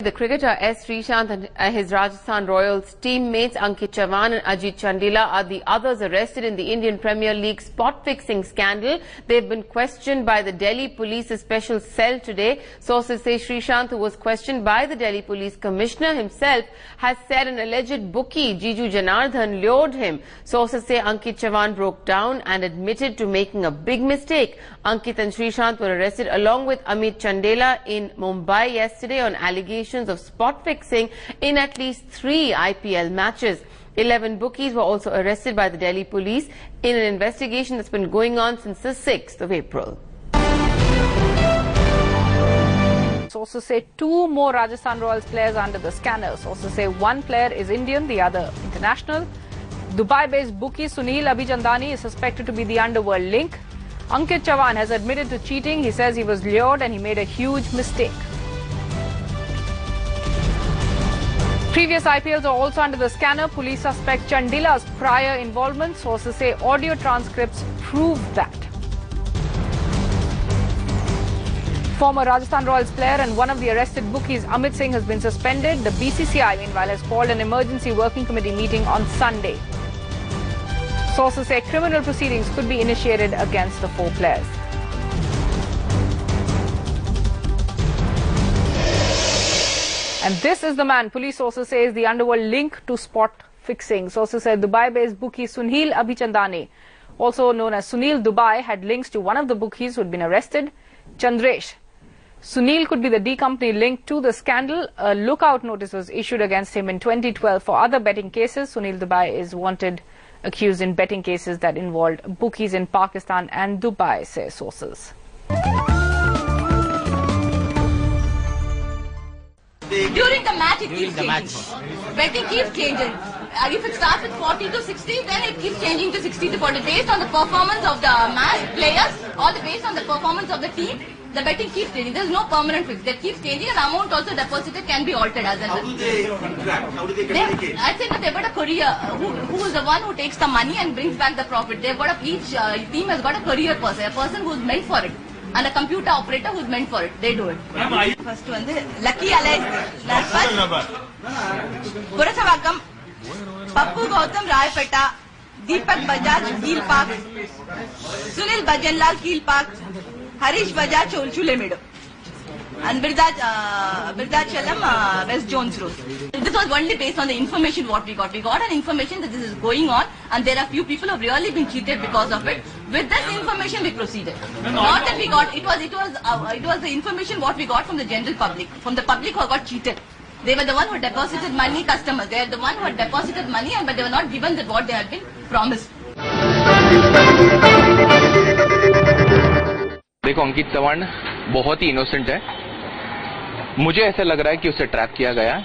The cricketer S. Sreesanth and his Rajasthan Royals teammates Ankit Chavan and Ajit Chandila are the others arrested in the Indian Premier League spot-fixing scandal. They've been questioned by the Delhi Police's special cell today. Sources say Sreesanth, who was questioned by the Delhi Police Commissioner himself, has said an alleged bookie, Jiju Janardhan, lured him. Sources say Ankit Chavan broke down and admitted to making a big mistake. Ankit and Sreesanth were arrested along with Amit Chandela in Mumbai yesterday on allegations of spot fixing in at least 3 IPL matches. 11 bookies were also arrested by the Delhi police in an investigation that's been going on since the 6th of April. Sources say 2 more Rajasthan Royals players are under the scanner. Sources say 1 player is Indian, the other international. Dubai-based bookie Sunil Abhichandani is suspected to be the underworld link. Ankit Chavan has admitted to cheating. He says he was lured and he made a huge mistake. Previous IPLs are also under the scanner. Police suspect Chandila's prior involvement. Sources say audio transcripts prove that. Former Rajasthan Royals player and one of the arrested bookies, Amit Singh, has been suspended. The BCCI, meanwhile, has called an emergency working committee meeting on Sunday. Sources say criminal proceedings could be initiated against the 4 players. And this is the man police sources say is the underworld link to spot fixing. Sources say Dubai-based bookie Sunil Abhichandani, also known as Sunil Dubai, had links to one of the bookies who had been arrested, Chandresh. Sunil could be the D company linked to the scandal. A lookout notice was issued against him in 2012 for other betting cases. Sunil Dubai is wanted, accused in betting cases that involved bookies in Pakistan and Dubai, say sources. During the match, it keeps changing. Betting keeps changing. If it starts with 40 to 60, then it keeps changing to 60 to 40. Based on the performance of the match players or based on the performance of the team, the betting keeps changing. There is no permanent fix. That keeps changing, and the amount also deposited can be altered as well. How do they contract? How do they communicate? I think that they've got a courier who is the one who takes the money and brings back the profit. They've got each team has got a courier person, a person who is meant for it, and a computer operator who is meant for it. They do it. First one, Lucky Allies, Purasavakam, Pappu Gautam Raipeta, Deepak Bajaj, Keel Park, Sunil Bhajanlal, Keel Park, Harish Bajaj, Cholchule Meadow, and Birdachalam, West Jones Road. This was only based on the information what we got. We got an information that this is going on, and there are few people who have really been cheated because of it. With this information, we proceeded. Not that we got. It was the information what we got from the general public, from the public who got cheated. They were the one who deposited money, customers. They are the one who had deposited money, but they were not given that what they had been promised. देखो, अंकित चवान बहुत ही innocent है. मुझे ऐसा लग रहा है कि उसे ट्रैप किया गया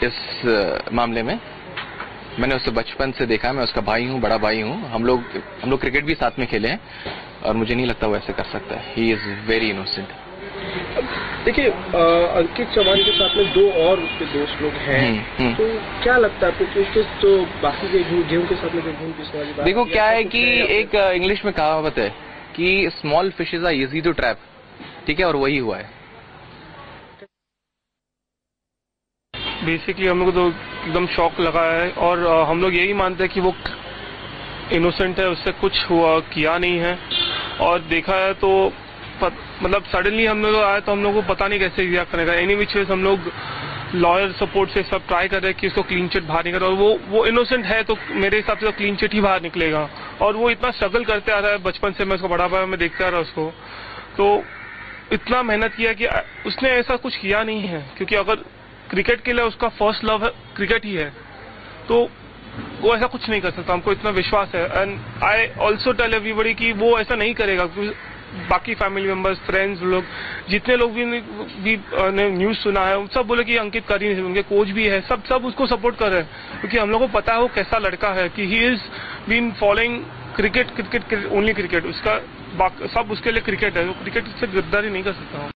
इस मामले में. मैंने उसे बचपन से देखा. मैं उसका भाई हूँ, बड़ा भाई हूँ. हम लोग क्रिकेट भी साथ में खेले हैं, और मुझे नहीं लगता वो ऐसे कर सकता है. He is very innocent. देखिए, अंकित चवान के साथ में 2 और उसके दोस्त लोग हैं. तो क्या लगता है आपको कि तो बाकी के गेहूं के साथ में गेहूं किस वाली बात? देखो, क्या है कि एक इंग्लिश में कहावत है कि small fishes are easy to trap. ठीक है, और वही हुआ है. बेसिकली हम लोग तो एकदम शॉक लगा है, और हम लोग यही मानते हैं कि वो इनोसेंट है, उससे कुछ हुआ किया नहीं है. और देखा है तो मतलब सडनली हम लोग आए तो हम लोग को पता नहीं कैसे रिएक्ट करेगा. एनी विच वेज हम लोग लॉयर सपोर्ट से सब ट्राई कर रहे हैं कि उसको क्लीन चिट बाहर निकले. और वो इनोसेंट है तो मेरे हिसाब से तो क्लीन चिट ही बाहर निकलेगा. और वो इतना स्ट्रगल करते आ रहा है बचपन से. मैं उसको बड़ा भाई मैं देखते आ रहा उसको, तो इतना मेहनत किया कि उसने ऐसा कुछ किया नहीं है. क्योंकि अगर क्रिकेट के लिए उसका फर्स्ट लव है, क्रिकेट ही है, तो वो ऐसा कुछ नहीं कर सकता. हमको इतना विश्वास है. And I also tell everybody कि वो ऐसा नहीं करेगा. बाकी फैमिली मेंबर्स, फ्रेंड्स लोग, जितने लोग भी ने न्यूज सुना है, सब बोले कि अंकित कर ही नहीं. उनके कोच भी है, सब उसको सपोर्ट कर रहे हैं. क्योंकि हम लोग को पता है वो कैसा लड़का है, कि he is been following cricket only cricket. उसका सब उसके लिए क्रिकेट है. वो क्रिकेट से गद्दारी नहीं कर सकता.